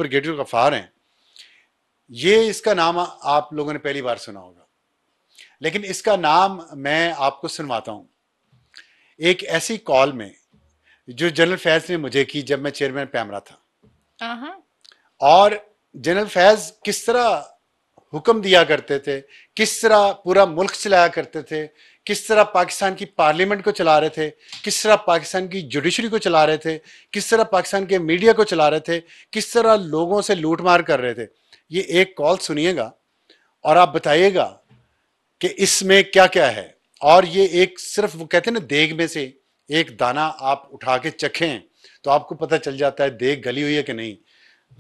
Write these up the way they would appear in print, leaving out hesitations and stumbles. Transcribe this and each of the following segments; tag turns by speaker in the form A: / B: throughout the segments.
A: Brigadier Gaffar हैं, ये इसका नाम आप लोगों ने पहली बार सुना होगा, लेकिन इसका नाम मैं आपको सुनवाता हूं। एक ऐसी कॉल में जो जनरल फैज ने मुझे की जब मैं चेयरमैन पैमरा था, और जनरल फैज किस तरह हुक्म दिया करते थे, किस तरह पूरा मुल्क चलाया करते थे, किस तरह पाकिस्तान की पार्लियामेंट को चला रहे थे, किस तरह पाकिस्तान की जुडिशरी को चला रहे थे, किस तरह पाकिस्तान के मीडिया को चला रहे थे, किस तरह लोगों से लूटमार कर रहे थे। ये एक कॉल सुनिएगा और आप बताइएगा कि इसमें क्या क्या है। और ये एक सिर्फ वो कहते हैं ना, देग में से एक दाना आप उठा के चखें तो आपको पता चल जाता है देग गली हुई है कि नहीं।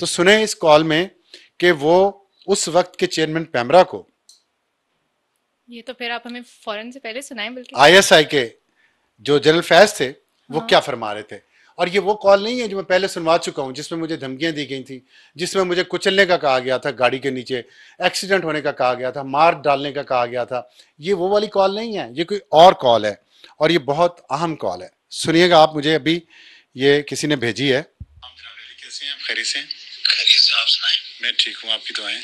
A: तो सुने इस कॉल में कि वो उस वक्त के चेयरमैन पैमरा को,
B: ये तो फिर आप हमें फौरन से पहले सुनाएं, बल्कि
A: आईएसआई के जो जनरल फैज थे वो क्या फरमा रहे थे। और ये वो कॉल नहीं है जो मैं पहले सुनवा चुका हूं, जिसमें मुझे धमकियां दी गई थी, जिसमें मुझे कुचलने का कहा गया था, गाड़ी के नीचे एक्सीडेंट होने का कहा गया था, मार डालने का कहा गया था। ये वो वाली कॉल नहीं है, ये कोई और कॉल है, और ये बहुत अहम कॉल है। सुनिएगा आप, मुझे अभी ये किसी ने भेजी है। कैसे हैं आप? खैरियत से?
C: खैरियत से, आप सुनाएं?
A: मैं ठीक हूँ, आपकी दुआएं।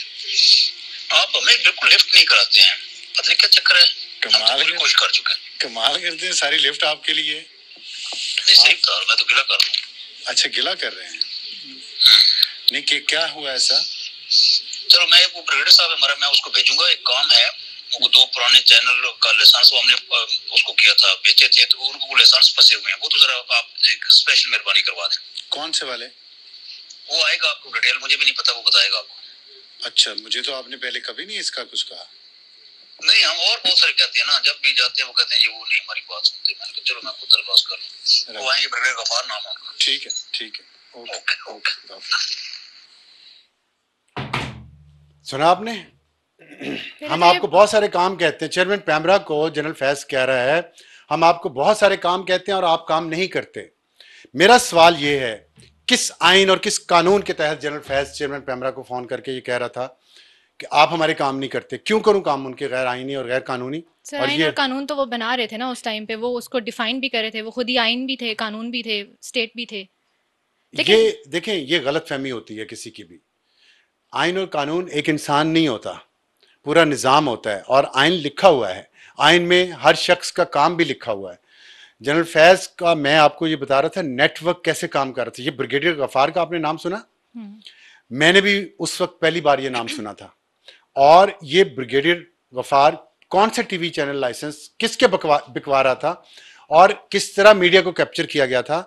C: आप हमें बिल्कुल लिफ्ट नहीं कराते हैं, पता नहीं क्या चक्कर है।
A: कमाल
C: हम तो कोशिश कर चुके हैं।
A: कमाल करते हैं, सारी लिफ्ट आपके लिए।
C: नहीं सही कहा, मैं तो गिला कर रहा हूँ।
A: अच्छा, गिला कर रहे हैं? नहीं, कि क्या हुआ ऐसा?
C: चलो, मैं वो ब्रिगेडियर साहब है हमारा, मैं उसको भेजूंगा। एक काम है, वो 2 पुराने चैनल का लाइसेंस वो हमने उसको किया था, बेचे थे, तो उनको लाइसेंस फंसे हुए हैं। वो तो जरा आप एक स्पेशल मेहरबानी करवा दें।
A: कौन से वाले?
C: वो आएगा, आपको डिटेल मुझे भी नहीं पता, वो बताएगा आपको।
A: अच्छा, मुझे तो आपने पहले कभी नहीं इसका कुछ कहा।
C: नहीं, हम और बहुत सारे कहते हैं ना, जब भी जाते हैं वो कहते हैं ये वो नहीं हमारी बात सुनते। मैंने कहा चलो मैं खुद दरख्वास्त कर लूं। वो आएंगे, ब्रिगेडियर गफ्फार नाम है उनका।
A: ठीक है, ठीक है, ओके ओके। सुना आपने? हम आपको बहुत सारे काम कहते हैं, चेयरमैन पैमरा को जनरल फैज कह रहा है हम आपको बहुत सारे काम कहते हैं और आप काम नहीं करते। मेरा सवाल ये है, किस आइन और किस कानून के तहत जनरल फैज चेयरमैन पैमरा को फोन करके ये कह रहा था कि आप हमारे काम नहीं करते? क्यों करूं काम उनके गैर आईनी और गैर कानूनी?
B: सर, आइन और कानून तो वो बना रहे थे ना उस टाइम पे, वो उसको डिफाइन भी कर रहे थे, वो खुद ही आइन भी थे, कानून भी थे, स्टेट भी थे।
A: ये देखें, ये गलत फहमी होती है किसी की भी। आइन और कानून एक इंसान नहीं होता, पूरा निज़ाम होता है, और आइन लिखा हुआ है, आइन में हर शख्स का काम भी लिखा हुआ है। जनरल फैज का मैं आपको ये बता रहा था नेटवर्क कैसे काम कर रहा था। ये ब्रिगेडियर गफ्फार का आपने नाम सुना? मैंने भी उस वक्त पहली बार ये नाम सुना था। और ये ब्रिगेडियर गफ्फार कौन से टीवी चैनल लाइसेंस किसके बिकवा रहा था, और किस तरह मीडिया को कैप्चर किया गया था,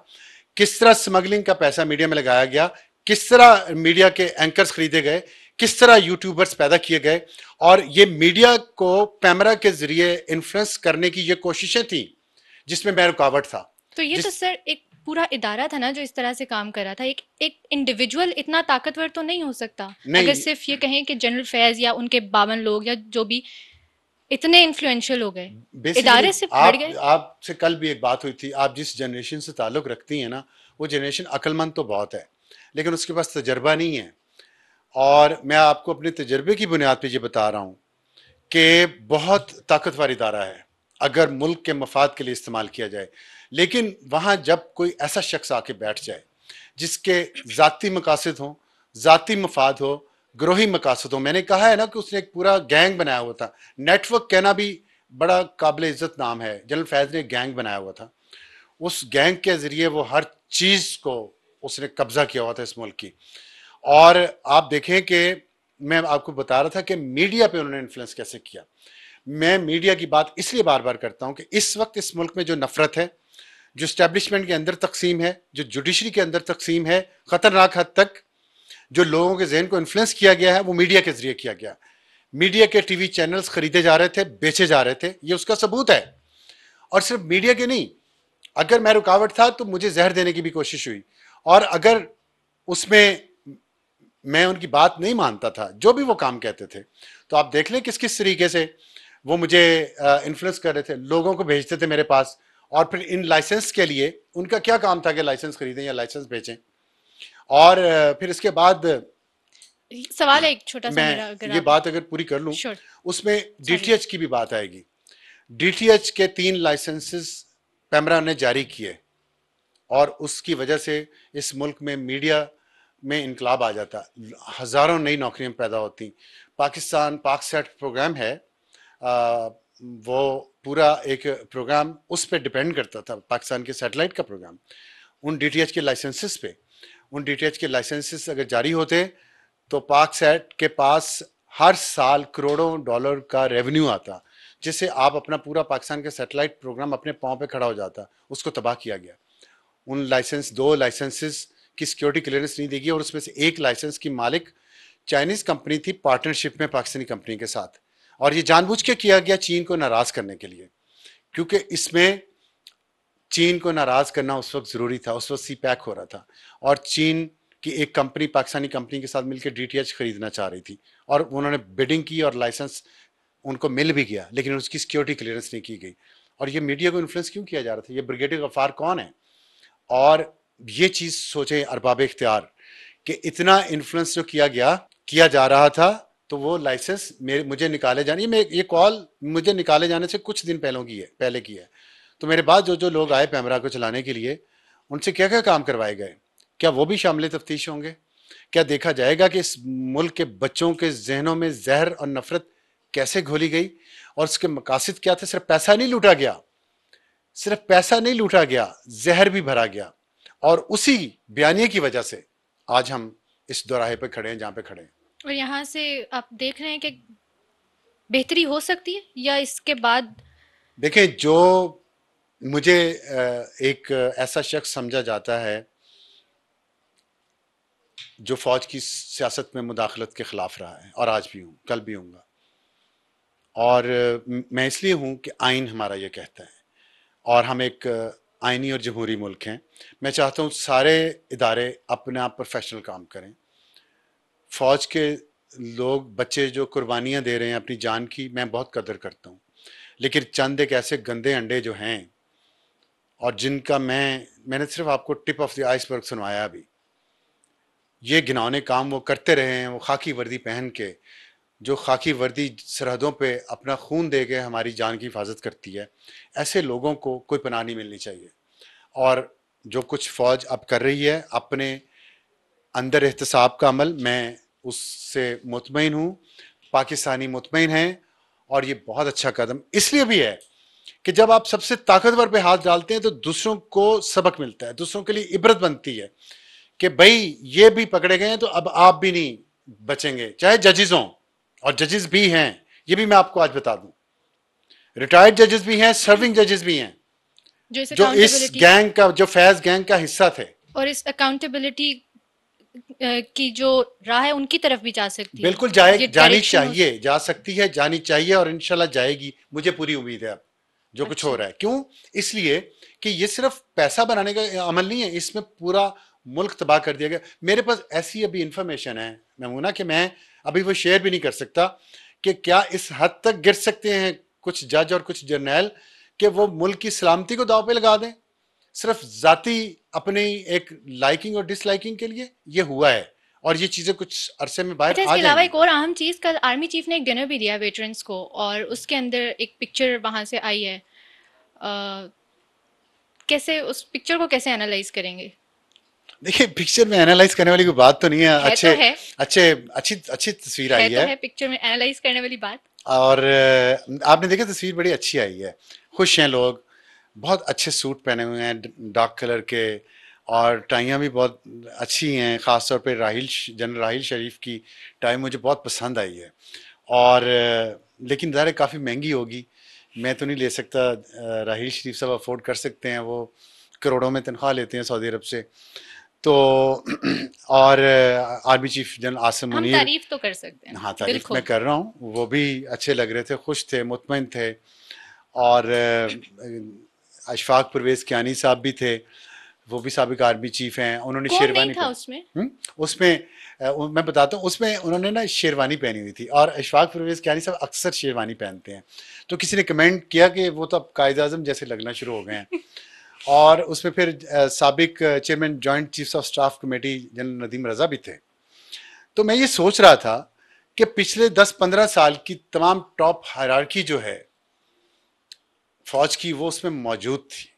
A: किस तरह स्मगलिंग का पैसा मीडिया में लगाया गया, किस तरह मीडिया के एंकर्स खरीदे गए, किस तरह यूट्यूबर्स पैदा किए गए, और ये मीडिया को पैमरा के जरिए इन्फ्लुएंस करने की ये कोशिशें थी जिसमें मैं रुकावट था।
B: तो ये तो सर एक पूरा इदारा था ना जो इस तरह से काम कर रहा था। एक इंडिविजुअल इतना ताकतवर तो नहीं हो सकता। अगर सिर्फ ये कहें कि जनरल फैज या उनके 52 लोग या जो भी इतने इन्फ्लुएंशियल हो गए, इदारे से बढ़ गए।
A: आपसे कल भी एक बात हुई थी, आप जिस जनरेशन से ताल्लुक रखती हैं ना, वो जनरेशन अक्लमंद तो बहुत है, लेकिन उसके पास तजर्बा नहीं है। और मैं आपको अपने तजर्बे की बुनियाद पे ये बता रहा हूँ कि बहुत ताकतवर इदारा है अगर मुल्क के मफाद के लिए इस्तेमाल किया जाए। लेकिन वहाँ जब कोई ऐसा शख्स आके बैठ जाए जिसके ज़ाती मकासद हों, ज़ाती मफाद हो, ग्रोही मकासद हो। मैंने कहा है ना कि उसने एक पूरा गैंग बनाया हुआ था। नेटवर्क कहना भी बड़ा काबिल इज्जत नाम है। जनरल फैज ने गैंग बनाया हुआ था, उस गैंग के जरिए वो हर चीज़ को उसने कब्जा किया हुआ था इस मुल्क की। और आप देखें कि मैं आपको बता रहा था कि मीडिया पे उन्होंने इन्फ्लुएंस कैसे किया। मैं मीडिया की बात इसलिए बार बार करता हूं कि इस वक्त इस मुल्क में जो नफरत है, जो स्टैब्लिशमेंट के अंदर तकसीम है, जो जुडिशरी के अंदर तकसीम है, खतरनाक हद तक जो लोगों के जहन को इन्फ्लुएंस किया गया है, वो मीडिया के जरिए किया गया। मीडिया के टीवी चैनल्स खरीदे जा रहे थे, बेचे जा रहे थे, ये उसका सबूत है। और सिर्फ मीडिया के नहीं, अगर मैं रुकावट था तो मुझे जहर देने की भी कोशिश हुई, और अगर उसमें मैं उनकी बात नहीं मानता था, जो भी वो काम कहते थे, तो आप देख लें किस किस तरीके से वो मुझे इन्फ्लुएंस कर रहे थे। लोगों को भेजते थे मेरे पास, और फिर इन लाइसेंस के लिए उनका क्या काम था कि लाइसेंस खरीदें या लाइसेंस बेचें। और फिर इसके बाद
B: सवाल है एक छोटा सा मेरा,
A: मैं
B: अगर
A: ये बात अगर पूरी कर लूं, उसमें डीटीएच की भी बात आएगी। डीटीएच के 3 लाइसेंसेस पैमरा ने जारी किए, और उसकी वजह से इस मुल्क में मीडिया में इनकलाब आ जाता, हज़ारों नई नौकरियां पैदा होती। पाकिस्तान पाकसेट प्रोग्राम है, वो पूरा एक प्रोग्राम उस पर डिपेंड करता था, पाकिस्तान के सैटेलाइट का प्रोग्राम, उन डीटीएच के लाइसेंसेस पे। उन डीटीएच के लाइसेंसेस अगर जारी होते तो पाकसेट के पास हर साल करोड़ों डॉलर का रेवेन्यू आता, जिससे आप अपना पूरा पाकिस्तान का सैटेलाइट प्रोग्राम अपने पाँव पे खड़ा हो जाता। उसको तबाह किया गया। उन लाइसेंस, 2 लाइसेंसेस की सिक्योरिटी क्लियरेंस नहीं देगी, और उसमें से एक लाइसेंस की मालिक चाइनीज कंपनी थी, पार्टनरशिप में पाकिस्तानी कंपनी के साथ। और ये जानबूझ के किया गया चीन को नाराज करने के लिए, क्योंकि इसमें चीन को नाराज करना उस वक्त जरूरी था। उस वक्त सी पैक हो रहा था और चीन की एक कंपनी पाकिस्तानी कंपनी के साथ मिलकर डीटीएच खरीदना चाह रही थी, और उन्होंने बिडिंग की और लाइसेंस उनको मिल भी गया, लेकिन उसकी सिक्योरिटी क्लियरेंस नहीं की गई। और ये मीडिया को इन्फ्लुएंस क्यों किया जा रहा था? ये ब्रिगेडियर गफ्फार कौन है? और ये चीज सोचें अरबाब इख्तियार कि इतना इन्फ्लुएंस जो किया जा रहा था, तो वो लाइसेंस मुझे निकाले जाने, ये कॉल मुझे निकाले जाने से कुछ दिन पहले की है। तो मेरे बाद जो लोग आए पैमरा को चलाने के लिए, उनसे क्या क्या काम करवाए गए? क्या वो भी शामिल तफ्तीश होंगे? क्या देखा जाएगा कि इस मुल्क के बच्चों के जहनों में जहर और नफरत कैसे घोली गई, और उसके मकासद क्या थे? सिर्फ पैसा नहीं लूटा गया, सिर्फ पैसा नहीं लूटा गया, जहर भी भरा गया। और उसी बयानिए की वजह से आज हम इस दोराहे पे खड़े हैं जहां पे खड़े हैं।
B: और यहाँ से आप देख रहे हैं कि बेहतरी हो सकती है, या इसके बाद?
A: देखें, जो मुझे एक ऐसा शख्स समझा जाता है जो फौज की सियासत में मुदाखलत के खिलाफ रहा है, और आज भी हूँ, कल भी हूँगा। और मैं इसलिए हूँ कि आइन हमारा ये कहता है, और हम एक आइनी और जमहूरी मुल्क हैं। मैं चाहता हूँ सारे इदारे अपने आप प्रोफेशनल काम करें। फौज के लोग, बच्चे जो कुर्बानियाँ दे रहे हैं अपनी जान की, मैं बहुत कदर करता हूँ, लेकिन चंद एक ऐसे गंदे अंडे जो हैं, और जिनका मैंने सिर्फ आपको टिप ऑफ द आइसबर्ग सुनवाया अभी, ये घिनौने काम वो करते रहे हैं। वो खाकी वर्दी पहन के, जो खाकी वर्दी सरहदों पे अपना खून दे के हमारी जान की हिफाजत करती है, ऐसे लोगों को कोई पनाह नहीं मिलनी चाहिए। और जो कुछ फ़ौज अब कर रही है अपने अंदर एहतसाब का अमल, मैं उससे मुतमईन हूँ, पाकिस्तानी मुतमईन हैं। और ये बहुत अच्छा कदम इसलिए भी है कि जब आप सबसे ताकतवर पे हाथ डालते हैं तो दूसरों को सबक मिलता है, दूसरों के लिए इबरत बनती है कि भाई ये भी पकड़े गए हैं तो अब आप भी नहीं बचेंगे, चाहे जजेस हों। और जजेस भी हैं, ये भी मैं आपको आज बता दूं, रिटायर्ड जजेस भी हैं, सर्विंग जजेस भी हैं, जो इस गैंग का, जो फैज गैंग का हिस्सा थे।
B: और इस अकाउंटेबिलिटी की जो राह है उनकी तरफ भी जा सकती है।
A: बिल्कुल जानी चाहिए, जा सकती है, जानी चाहिए, और इंशाल्लाह जाएगी, मुझे पूरी उम्मीद है। अब जो कुछ हो रहा है, क्यों? इसलिए कि ये सिर्फ पैसा बनाने का अमल नहीं है, इसमें पूरा मुल्क तबाह कर दिया गया। मेरे पास ऐसी अभी इंफॉर्मेशन है नमूना कि मैं अभी वो शेयर भी नहीं कर सकता, कि क्या इस हद तक गिर सकते हैं कुछ जज और कुछ जर्नैल कि वो मुल्क की सलामती को दांव पे लगा दें सिर्फ जाती अपनी एक लाइकिंग और डिसलाइकिंग के लिए। ये हुआ है, और ये चीजें कुछ अरसे में बाहर आ जाएंगी।
B: इसके अलावा एक और अहम चीज, कल आर्मी चीफ ने एक डिनर भी दिया वेटरन्स को, और उसके अंदर एक पिक्चर वहां से आई है। कैसे उस पिक्चर को कैसे एनालाइज करेंगे?
A: देखिए, पिक्चर में एनालाइज करने वाली कोई बात तो नहीं है, अच्छी तस्वीर आई है,
B: पिक्चर में एनालाइज करने वाली बात।
A: और आपने देखा तस्वीर बड़ी अच्छी आई है, खुश हैं लोग, बहुत अच्छे सूट पहने हुए हैं डार्क कलर के, और टाइयाँ भी बहुत अच्छी हैं। ख़ासतौर पे जनरल राहिल शरीफ की टाई मुझे बहुत पसंद आई है, और लेकिन ज़ाहिर काफ़ी महंगी होगी, मैं तो नहीं ले सकता। राहिल शरीफ साहब अफोर्ड कर सकते हैं, वो करोड़ों में तनख्वाह लेते हैं सऊदी अरब से। तो और army chief general Asim Munir,
B: तारीफ तो कर सकते हैं।
A: हाँ, तारीफ मैं कर रहा हूँ, वो भी अच्छे लग रहे थे, खुश थे, मुतमईन थे। और अशफाक परवेज़ कियानी साहब भी थे, वो भी साबिक आर्मी चीफ हैं, उन्होंने शेरवानी
B: था
A: उसमें मैं बताता हूँ, उसमें उन्होंने ना शेरवानी पहनी हुई थी, और अशफाक परवेज़ कियानी साहब अक्सर शेरवानी पहनते हैं। तो किसी ने कमेंट किया कि वो तो अब कायद आज़म जैसे लगना शुरू हो गए हैं। और उसमें फिर साबिक chairman joint chiefs of staff committee general Nadeem Raza भी थे। तो मैं ये सोच रहा था कि पिछले 10-15 साल की तमाम टॉप हायरार्की जो है फौज की, वो उसमें मौजूद थी।